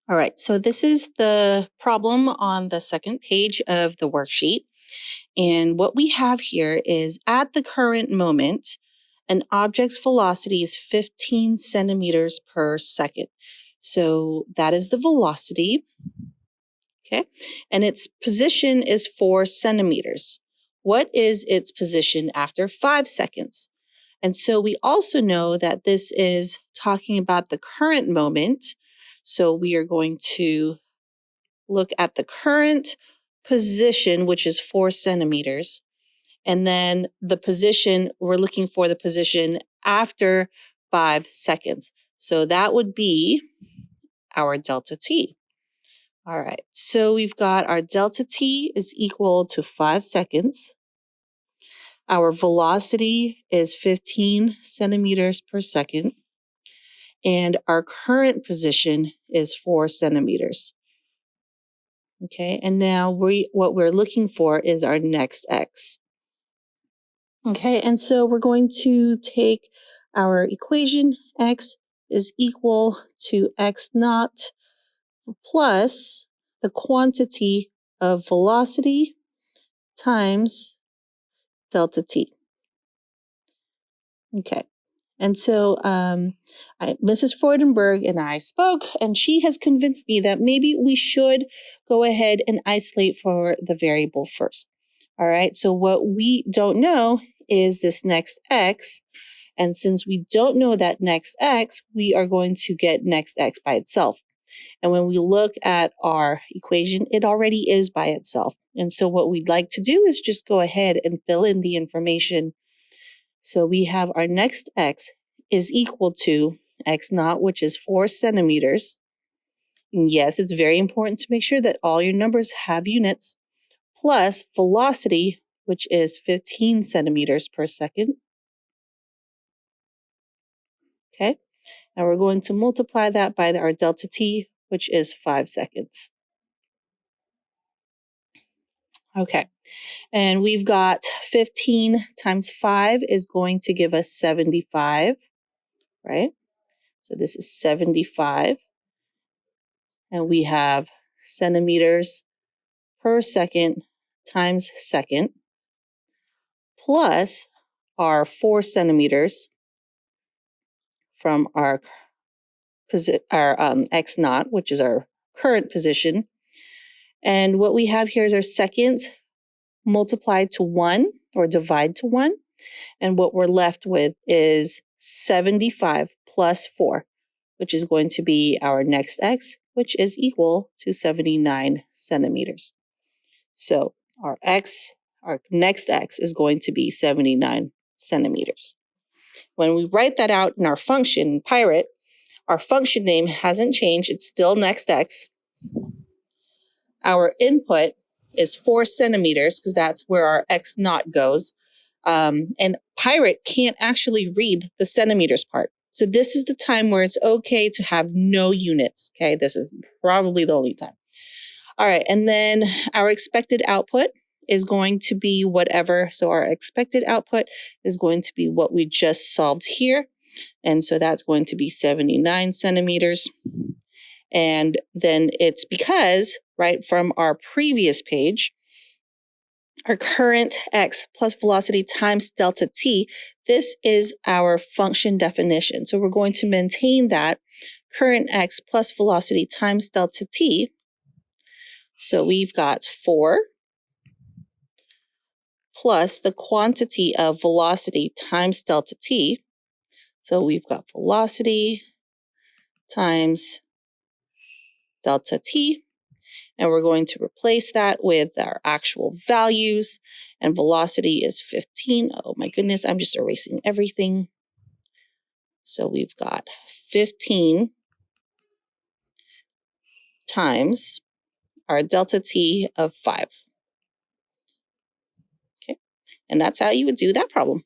All right, so this is the problem on the second page of the worksheet. And what we have here is at the current moment, an object's velocity is 15 centimeters per second. So that is the velocity, okay? And its position is 4 centimeters. What is its position after 5 seconds? And so we also know that this is talking about the current moment. So we are going to look at the current position, which is 4 centimeters. And then the position, we're looking for the position after 5 seconds. So that would be our delta t. All right, so we've got our delta t is equal to 5 seconds. Our velocity is 15 centimeters per second. And our current position is 4 centimeters. Okay, and now what we're looking for is our next x. Okay, and so we're going to take our equation x is equal to x naught plus the quantity of velocity times delta t. Okay, and so Mrs. Freudenberg and I spoke, and she has convinced me that maybe we should go ahead and isolate for the variable first. All right, so what we don't know is this next x. And since we don't know that next x, we are going to get next x by itself. And when we look at our equation, it already is by itself. And so what we'd like to do is just go ahead and fill in the information. So we have our next x is equal to x naught, which is 4 centimeters. And yes, it's very important to make sure that all your numbers have units, plus velocity, which is 15 centimeters per second. Okay, and we're going to multiply that by our delta t, which is 5 seconds. Okay, and we've got 15 times 5 is going to give us 75, right? So this is 75. And we have centimeters per second times second, plus our 4 centimeters from our x naught, which is our current position. And what we have here is our seconds multiplied to 1 or divide to 1. And what we're left with is 75 plus 4, which is going to be our next x, which is equal to 79 centimeters. So our next x is going to be 79 centimeters. When we write that out in our function, Pirate, our function name hasn't changed. It's still next x. Our input is 4 centimeters because that's where our x naught goes. And Pirate can't actually read the centimeters part. So this is the time where it's okay to have no units. Okay, this is probably the only time. All right, and then our expected output is going to be whatever. So our expected output is going to be what we just solved here. And so that's going to be 79 centimeters. And then it's because, right, from our previous page, our current x plus velocity times delta t, this is our function definition. So we're going to maintain that current x plus velocity times delta t. So we've got 4 plus the quantity of velocity times delta t. So we've got velocity times delta t. And we're going to replace that with our actual values. And velocity is 15. Oh my goodness, I'm just erasing everything. So we've got 15 times our delta t of 5. Okay, and that's how you would do that problem.